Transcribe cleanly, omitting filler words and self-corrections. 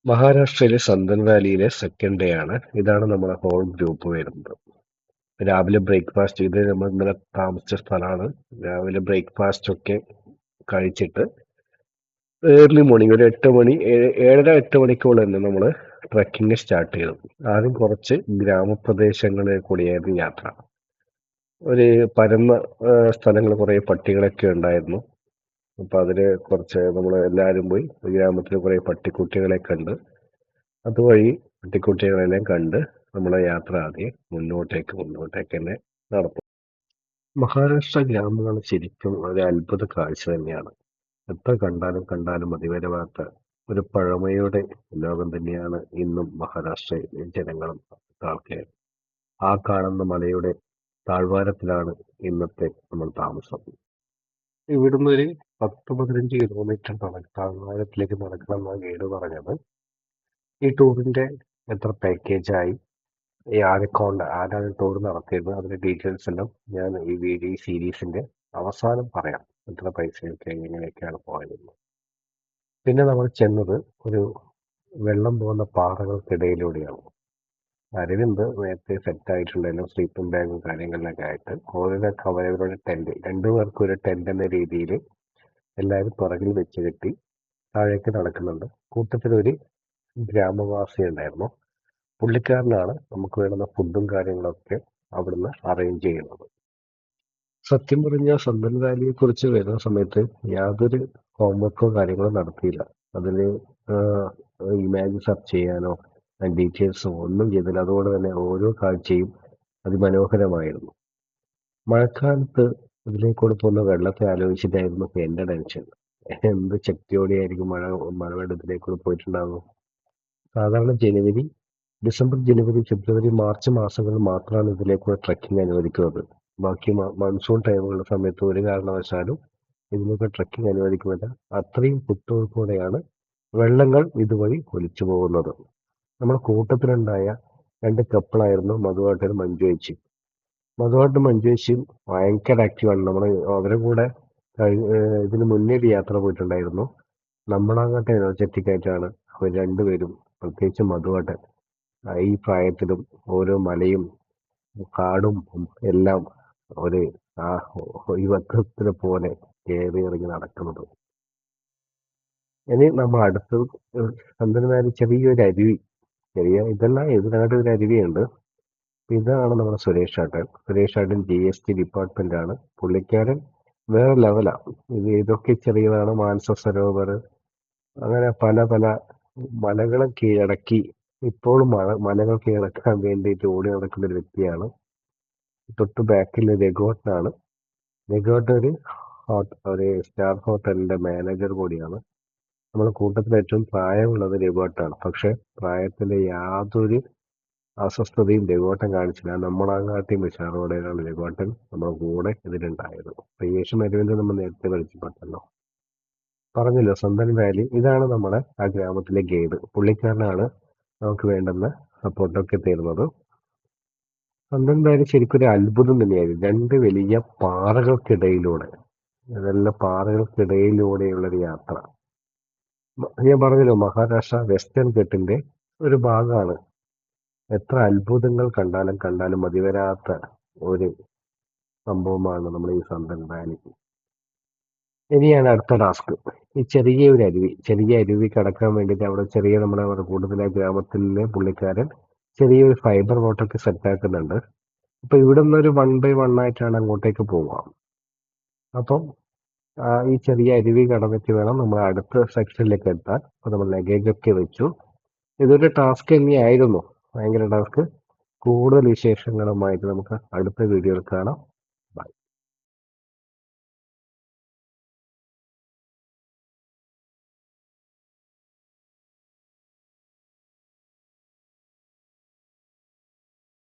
മഹാരാഷ്ട്രയിലെ സന്തൻ വാലിയിലെ second day ആണ്. ഇതാണ് നമ്മുടെ ഹോൾ ഗ്രൂപ്പ് വരുന്നത്. രാവിലെ ബ്രേക്ക്ഫാസ്റ്റ് ഇത് നമ്മൾ ഇന്നലെ താമസിച്ച സ്ഥലമാണ്. രാവിലെ ബ്രേക്ക്ഫാസ്റ്റ് ഒക്കെ കഴിച്ചിട്ട് ഏർലി മോർണിംഗ് ഒരു 8 മണി 7:30 8 മണിക്കുള്ളിൽ തന്നെ നമ്മൾ ട്രക്കിംഗ് സ്റ്റാർട്ട് ചെയ്തു. ആദ്യം കുറച്ച് ഗ്രാമപ്രദേശങ്ങളിൽ കൂടിയായിരുന്നു യാത്ര. ഒരു പരന്ന സ്ഥലങ്ങൾ കുറേ പട്ടികളൊക്കെ ഉണ്ടായിരുന്നു. അപ്പൊ അതില് കുറച്ച് നമ്മൾ എല്ലാവരും പോയി ഗ്രാമത്തിൽ കുറേ പട്ടിക്കുട്ടികളെ കണ്ട് അതുവഴി പട്ടിക്കുട്ടികളെല്ലാം കണ്ട് നമ്മളെ യാത്ര ആദ്യം മുന്നോട്ടേക്ക് തന്നെ നടത്തും. മഹാരാഷ്ട്ര ഗ്രാമങ്ങൾ ശരിക്കും ഒരു അത്ഭുത കാഴ്ച തന്നെയാണ്. എത്ര കണ്ടാലും കണ്ടാലും മതിവരാത്ത ഒരു പഴമയുടെ ലോകം തന്നെയാണ് ഇന്നും മഹാരാഷ്ട്രയിലെ ജനങ്ങളും ആൾക്കാരും. ആ കാണുന്ന മലയുടെ താഴ്വാരത്തിലാണ് ഇന്നത്തെ നമ്മൾ താമസം. ഇവിടുന്ന് ഒരു 10-15 കിലോമീറ്റർ താഴ്വാരത്തിലേക്ക് നടക്കണം എന്നാണ് ഗൈഡ് പറഞ്ഞത്. ഈ ടൂറിന്റെ എത്ര പാക്കേജായി, ആരാണ് ടൂർ നടത്തിയത്, അതിന്റെ ഡീറ്റെയിൽസ് എല്ലാം ഞാൻ ഈ വീഡിയോ സീരീസിന്റെ അവസാനം പറയാം. എത്ര പൈസയൊക്കെ എങ്ങനെയൊക്കെയാണ് പോയതെന്ന്. പിന്നെ നമ്മൾ ചെന്നത് ഒരു വെള്ളം പോകുന്ന പാറകൾക്കിടയിലൂടെയാണ്. അരവിന്ദ് നേരത്തെ സെറ്റ് ആയിട്ടുണ്ടായിരുന്നു സ്ലീപ്പിംഗ് ബാഗും കാര്യങ്ങളിലൊക്കെ ആയിട്ട്. ഓരോരൊക്കെ അവരവരുടെ ടെന്റ്, രണ്ടുപേർക്കും ഒരു ടെന്റ് എന്ന രീതിയിൽ എല്ലാവരും പുറകിൽ വെച്ച് കെട്ടി താഴേക്ക് നടക്കുന്നുണ്ട്. കൂട്ടത്തിലൊരു ഗ്രാമവാസി ഉണ്ടായിരുന്നു. പുള്ളിക്കാരനാണ് നമുക്ക് വേണ്ടുന്ന ഫുഡും കാര്യങ്ങളൊക്കെ അവിടുന്ന് അറേഞ്ച് ചെയ്യുന്നത്. സത്യം പറഞ്ഞാൽ സന്തൻ വാലിയെ കുറിച്ച് വരുന്ന സമയത്ത് യാതൊരു ഹോംവർക്കോ കാര്യങ്ങളോ നടത്തിയില്ല. അതില് ഇമേജ് സെർച്ച് ചെയ്യാനോ ഡീറ്റെയിൽസോ ഒന്നും ചെയ്തില്ല. അതുകൊണ്ട് തന്നെ ഓരോ കാഴ്ചയും അതിമനോഹരമായിരുന്നു. മഴക്കാലത്ത് ഇതിലേക്കൂടെ പോകുന്ന വെള്ളത്തെ ആലോചിച്ചിട്ടായിരുന്നു എന്റെ ടെൻഷൻ. എന്ത് ശക്തിയോടെയായിരിക്കും മഴവെള്ളത്തിലേക്കൂടെ പോയിട്ടുണ്ടാകും. സാധാരണ ഡിസംബർ, ജനുവരി, ഫെബ്രുവരി, മാർച്ച് മാസങ്ങളിൽ മാത്രമാണ് ഇതിലേക്കൂടെ ട്രക്കിംഗ് അനുവദിക്കുന്നത്. ബാക്കി മൺസൂൺ ടൈമുകളുടെ സമയത്ത് ഒരു കാരണവശാലും ഇതിലേക്ക് ട്രക്കിംഗ് അനുവദിക്കുന്നില്ല. അത്രയും കുത്തൊഴുക്കോടെയാണ് വെള്ളങ്ങൾ ഇതുവഴി ഒലിച്ചു പോകുന്നത്. നമ്മുടെ കൂട്ടത്തിലുണ്ടായ രണ്ട് കപ്പിളായിരുന്നു മധുവായിട്ടും മഞ്ജു ചേച്ചി. മധുവായിട്ടും മഞ്ജു ചേച്ചിയും ഭയങ്കര ആക്റ്റീവാണ്. നമ്മൾ അവരുടെ കൂടെ ഇതിന് മുന്നേ ഒരു യാത്ര പോയിട്ടുണ്ടായിരുന്നു. നമ്മളങ്ങോട്ട് എനർജറ്റിക് ആയിട്ടാണ് അവർ രണ്ടുപേരും, പ്രത്യേകിച്ച് മധുവാട്ടൻ. ഈ പ്രായത്തിലും ഓരോ മലയും കാടും എല്ലാം ഒരു ആ യുവത്വത്തിനെ പോലെ കയറി ഇറങ്ങി നടക്കുന്നത്. ഇനി നമ്മൾ അടുത്തത് ചന്ദ്രനാരി ചെറിയൊരു അരുവി, ഇതിനകത്ത് ഒരു അരുവിയുണ്ട്. ഇതാണ് നമ്മുടെ സുരേഷ് ഏട്ടൻ GST ഡിപ്പാർട്ട്മെന്റ് ആണ്. പുള്ളിക്കാരൻ വേറെ ലെവലാണ്. ഇതൊക്കെ ചെറിയതാണ്. മാനസ സരോവർ, അങ്ങനെ പല പല മലകളും കീഴടക്കി ഇപ്പോഴും മലകൾ കീഴടക്കാൻ വേണ്ടിയിട്ട് ഓടി നടക്കുന്ന ഒരു വ്യക്തിയാണ്. തൊട്ട് ബാക്കിൽ രഘുവട്ടനാണ്. രഘുവട്ടൻ ഒരു സ്റ്റാർ ഹോട്ടലിന്റെ മാനേജർ കൂടിയാണ്. നമ്മുടെ കൂട്ടത്തിൽ ഏറ്റവും പ്രായമുള്ളത് രഘുവട്ടനാണ്. പക്ഷെ പ്രായത്തിന്റെ യാതൊരു അസ്വസ്ഥതയും രഘുവട്ടൻ കാണിച്ചില്ല. നമ്മളങ്ങാട്ടിയും വിശാറോടെയാണ് രഘുവട്ടൻ നമ്മുടെ കൂടെ ഇതിലുണ്ടായത്. പ്രിയേഷും അരവിന്ദ് നമ്മൾ നേരത്തെ പരിചയപ്പെട്ടല്ലോ. പറഞ്ഞല്ലോ സന്തൻ വാലി. ഇതാണ് നമ്മുടെ ആ ഗ്രാമത്തിലെ ഗൈഡ്. പുള്ളിക്കാരനാണ് നമുക്ക് വേണ്ടുന്ന സപ്പോർട്ടൊക്കെ തരുന്നത്. സന്തൻ വാലി ശരിക്കും ഒരു അത്ഭുതം തന്നെയായിരുന്നു. രണ്ട് വലിയ പാറകൾക്കിടയിലൂടെ, ഇതെല്ലാം പാറകൾക്കിടയിലൂടെയുള്ളൊരു യാത്ര. ഞാൻ പറഞ്ഞല്ലോ മഹാരാഷ്ട്ര വെസ്റ്റേൺ ഘട്ടിന്റെ ഒരു ഭാഗമാണ്. എത്ര അത്ഭുതങ്ങൾ കണ്ടാലും കണ്ടാലും മതിവരാത്ത ഒരു സംഭവമാണ് നമ്മുടെ ഈ സന്തൻ വാലി. ഇനിയാണ് അടുത്ത ടാസ്ക്. ഈ ചെറിയ അരുവി കടക്കാൻ വേണ്ടിയിട്ട് അവിടെ നമ്മുടെ കൂടുതലെ ഗ്രാമത്തിലെ പുള്ളിക്കാരൻ ചെറിയൊരു ഫൈബർ ബോട്ടൊക്കെ സെറ്റ് ആക്കുന്നുണ്ട്. അപ്പൊ ഇവിടെ നിന്ന് ഒരു 1 by 1 ആയിട്ടാണ് അങ്ങോട്ടേക്ക് പോവാം. അപ്പം ഈ ചെറിയ അരുവി കടന്നിട്ട് വേണം നമ്മൾ അടുത്ത സെക്ഷനിലേക്ക് എത്താൻ. അപ്പൊ നമ്മൾ ലഗേജ് ഒക്കെ വെച്ചു. ഇതൊരു ടാസ്ക് തന്നെയായിരുന്നു, ഭയങ്കര ടാസ്ക്. കൂടുതൽ വിശേഷങ്ങളുമായിട്ട് നമുക്ക് അടുത്ത വീഡിയോയിൽ കാണാം.